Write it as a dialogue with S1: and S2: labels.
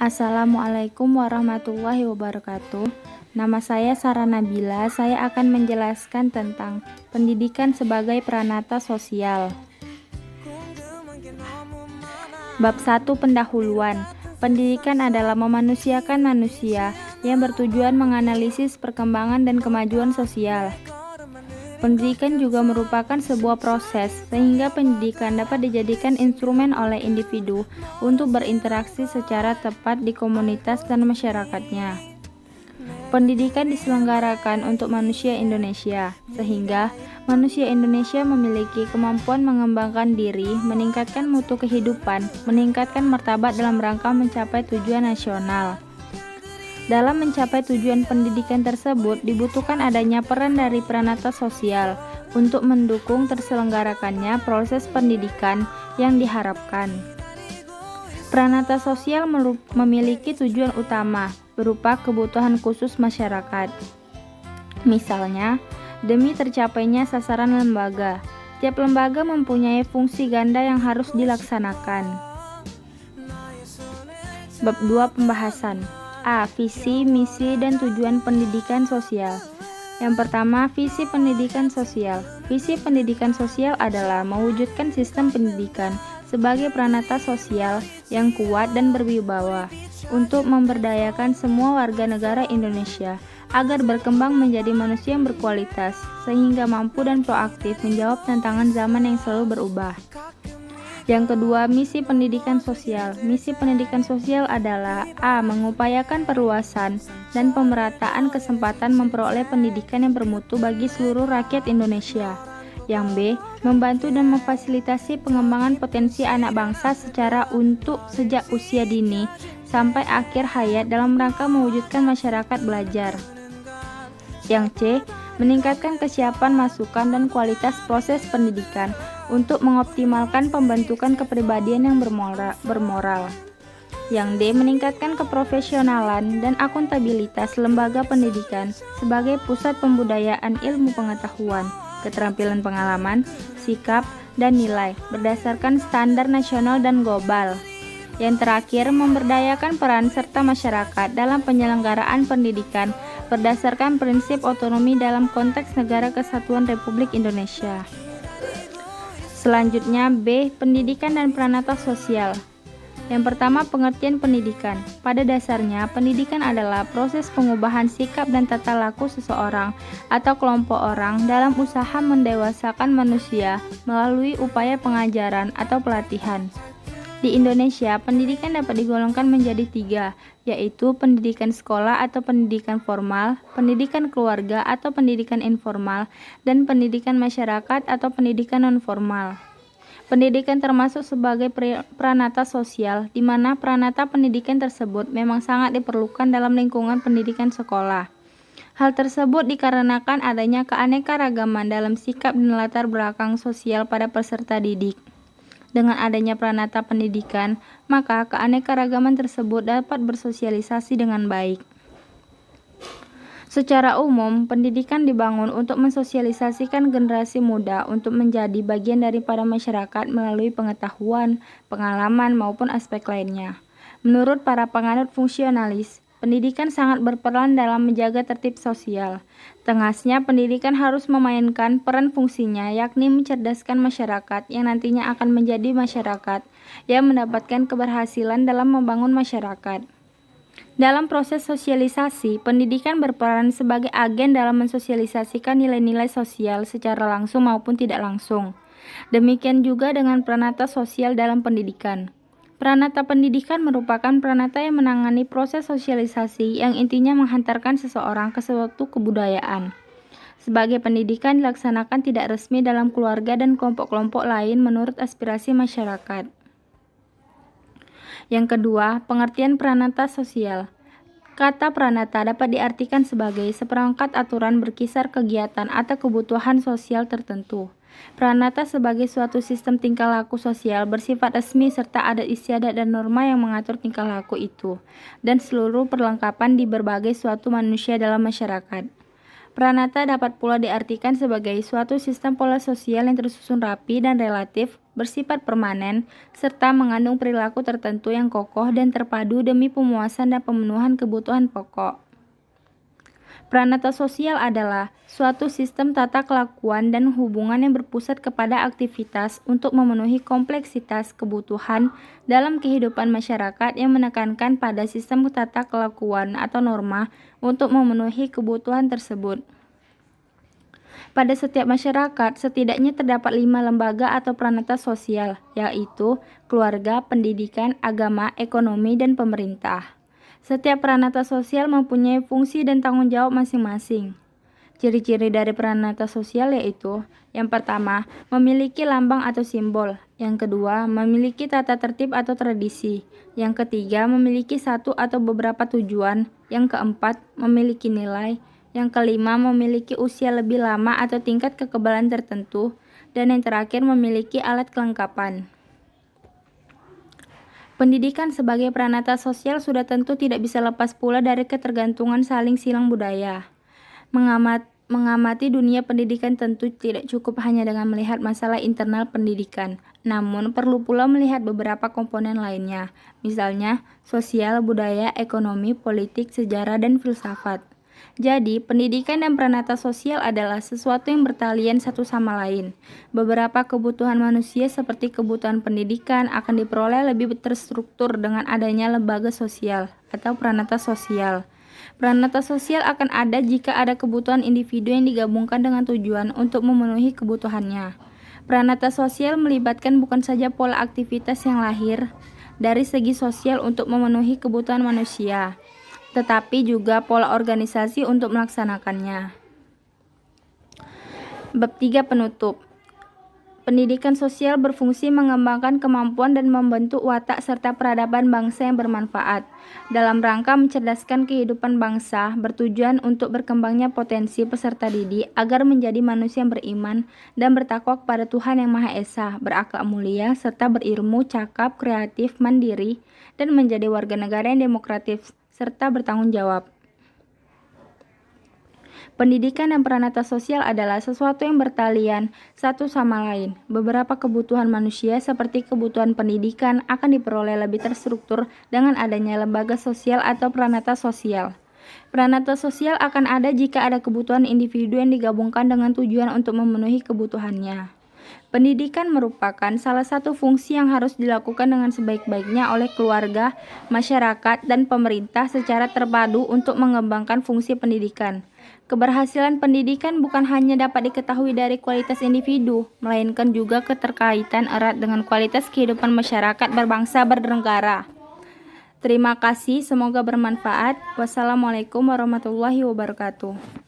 S1: Assalamualaikum warahmatullahi wabarakatuh. Nama saya Sarah Nabila. Saya akan menjelaskan tentang pendidikan sebagai pranata sosial. Bab 1 Pendahuluan. Pendidikan adalah memanusiakan manusia yang bertujuan menganalisis perkembangan dan kemajuan sosial. Pendidikan juga merupakan sebuah proses, sehingga pendidikan dapat dijadikan instrumen oleh individu untuk berinteraksi secara tepat di komunitas dan masyarakatnya. Pendidikan diselenggarakan untuk manusia Indonesia, sehingga manusia Indonesia memiliki kemampuan mengembangkan diri, meningkatkan mutu kehidupan, meningkatkan martabat dalam rangka mencapai tujuan nasional. Dalam mencapai tujuan pendidikan tersebut, dibutuhkan adanya peran dari pranata sosial untuk mendukung terselenggarakannya proses pendidikan yang diharapkan. Pranata sosial memiliki tujuan utama berupa kebutuhan khusus masyarakat. Misalnya, demi tercapainya sasaran lembaga, tiap lembaga mempunyai fungsi ganda yang harus dilaksanakan. Bab 2 Pembahasan. A. Visi, misi, dan tujuan pendidikan sosial. Yang pertama, visi pendidikan sosial. Visi pendidikan sosial adalah mewujudkan sistem pendidikan sebagai pranata sosial yang kuat dan berwibawa untuk memberdayakan semua warga negara Indonesia agar berkembang menjadi manusia yang berkualitas, sehingga mampu dan proaktif menjawab tantangan zaman yang selalu berubah. Yang kedua, misi pendidikan sosial. Misi pendidikan sosial adalah A. Mengupayakan perluasan dan pemerataan kesempatan memperoleh pendidikan yang bermutu bagi seluruh rakyat Indonesia. Yang B. Membantu dan memfasilitasi pengembangan potensi anak bangsa secara untuk sejak usia dini sampai akhir hayat dalam rangka mewujudkan masyarakat belajar. Yang C. Meningkatkan kesiapan masukan dan kualitas proses pendidikan untuk mengoptimalkan pembentukan kepribadian yang bermoral. Yang D. Meningkatkan keprofesionalan dan akuntabilitas lembaga pendidikan sebagai pusat pembudayaan ilmu pengetahuan, keterampilan pengalaman, sikap, dan nilai berdasarkan standar nasional dan global. Yang terakhir, memberdayakan peran serta masyarakat dalam penyelenggaraan pendidikan berdasarkan prinsip otonomi dalam konteks Negara Kesatuan Republik Indonesia. Selanjutnya, B. Pendidikan dan pranata sosial. Yang pertama, pengertian pendidikan. Pada dasarnya, pendidikan adalah proses pengubahan sikap dan tata laku seseorang atau kelompok orang dalam usaha mendewasakan manusia melalui upaya pengajaran atau pelatihan. Di Indonesia, pendidikan dapat digolongkan menjadi 3, yaitu pendidikan sekolah atau pendidikan formal, pendidikan keluarga atau pendidikan informal, dan pendidikan masyarakat atau pendidikan non-formal. Pendidikan termasuk sebagai pranata sosial, di mana pranata pendidikan tersebut memang sangat diperlukan dalam lingkungan pendidikan sekolah. Hal tersebut dikarenakan adanya keanekaragaman dalam sikap dan latar belakang sosial pada peserta didik. Dengan adanya pranata pendidikan, maka keanekaragaman tersebut dapat bersosialisasi dengan baik. Secara umum, pendidikan dibangun untuk mensosialisasikan generasi muda untuk menjadi bagian daripada masyarakat melalui pengetahuan, pengalaman, maupun aspek lainnya. Menurut para penganut fungsionalis, pendidikan sangat berperan dalam menjaga tertib sosial. Tegasnya, pendidikan harus memainkan peran fungsinya, yakni mencerdaskan masyarakat yang nantinya akan menjadi masyarakat yang mendapatkan keberhasilan dalam membangun masyarakat. Dalam proses sosialisasi, pendidikan berperan sebagai agen dalam mensosialisasikan nilai-nilai sosial secara langsung maupun tidak langsung. Demikian juga dengan pranata sosial dalam pendidikan. Pranata pendidikan merupakan pranata yang menangani proses sosialisasi yang intinya menghantarkan seseorang ke suatu kebudayaan. Sebagai pendidikan dilaksanakan tidak resmi dalam keluarga dan kelompok-kelompok lain menurut aspirasi masyarakat. Yang kedua, pengertian pranata sosial. Kata pranata dapat diartikan sebagai seperangkat aturan berkisar kegiatan atau kebutuhan sosial tertentu. Pranata sebagai suatu sistem tingkah laku sosial bersifat resmi serta adat istiadat dan norma yang mengatur tingkah laku itu, dan seluruh perlengkapan di berbagai suatu manusia dalam masyarakat. Pranata dapat pula diartikan sebagai suatu sistem pola sosial yang tersusun rapi dan relatif bersifat permanen, serta mengandung perilaku tertentu yang kokoh dan terpadu demi pemuasan dan pemenuhan kebutuhan pokok. Pranata sosial adalah suatu sistem tata kelakuan dan hubungan yang berpusat kepada aktivitas untuk memenuhi kompleksitas kebutuhan dalam kehidupan masyarakat yang menekankan pada sistem tata kelakuan atau norma untuk memenuhi kebutuhan tersebut. Pada setiap masyarakat, setidaknya terdapat 5 lembaga atau pranata sosial, yaitu keluarga, pendidikan, agama, ekonomi, dan pemerintah. Setiap pranata sosial mempunyai fungsi dan tanggung jawab masing-masing. Ciri-ciri dari pranata sosial yaitu: yang pertama, memiliki lambang atau simbol. Yang kedua, memiliki tata tertib atau tradisi. Yang ketiga, memiliki satu atau beberapa tujuan. Yang keempat, memiliki nilai. Yang kelima, memiliki usia lebih lama atau tingkat kekebalan tertentu. Dan yang terakhir, memiliki alat kelengkapan. Pendidikan sebagai pranata sosial sudah tentu tidak bisa lepas pula dari ketergantungan saling silang budaya. Mengamati dunia pendidikan tentu tidak cukup hanya dengan melihat masalah internal pendidikan, namun perlu pula melihat beberapa komponen lainnya, misalnya sosial, budaya, ekonomi, politik, sejarah, dan filsafat. Jadi, pendidikan dan pranata sosial adalah sesuatu yang bertalian satu sama lain. Beberapa kebutuhan manusia seperti kebutuhan pendidikan akan diperoleh lebih terstruktur dengan adanya lembaga sosial atau pranata sosial. Pranata sosial akan ada jika ada kebutuhan individu yang digabungkan dengan tujuan untuk memenuhi kebutuhannya. Pranata sosial melibatkan bukan saja pola aktivitas yang lahir dari segi sosial untuk memenuhi kebutuhan manusia, tetapi juga pola organisasi untuk melaksanakannya. Bab 3 penutup. Pendidikan sosial berfungsi mengembangkan kemampuan dan membentuk watak serta peradaban bangsa yang bermanfaat. Dalam rangka mencerdaskan kehidupan bangsa, bertujuan untuk berkembangnya potensi peserta didik agar menjadi manusia yang beriman dan bertakwa kepada Tuhan Yang Maha Esa, berakhlak mulia, serta berilmu, cakap, kreatif, mandiri, dan menjadi warga negara yang demokratis serta bertanggung jawab. Pendidikan dan pranata sosial adalah sesuatu yang bertalian satu sama lain. Beberapa kebutuhan manusia seperti kebutuhan pendidikan akan diperoleh lebih terstruktur dengan adanya lembaga sosial atau pranata sosial. Pranata sosial akan ada jika ada kebutuhan individu yang digabungkan dengan tujuan untuk memenuhi kebutuhannya. Pendidikan merupakan salah satu fungsi yang harus dilakukan dengan sebaik-baiknya oleh keluarga, masyarakat, dan pemerintah secara terpadu untuk mengembangkan fungsi pendidikan. Keberhasilan pendidikan bukan hanya dapat diketahui dari kualitas individu, melainkan juga keterkaitan erat dengan kualitas kehidupan masyarakat berbangsa bernegara. Terima kasih, semoga bermanfaat. Wassalamualaikum warahmatullahi wabarakatuh.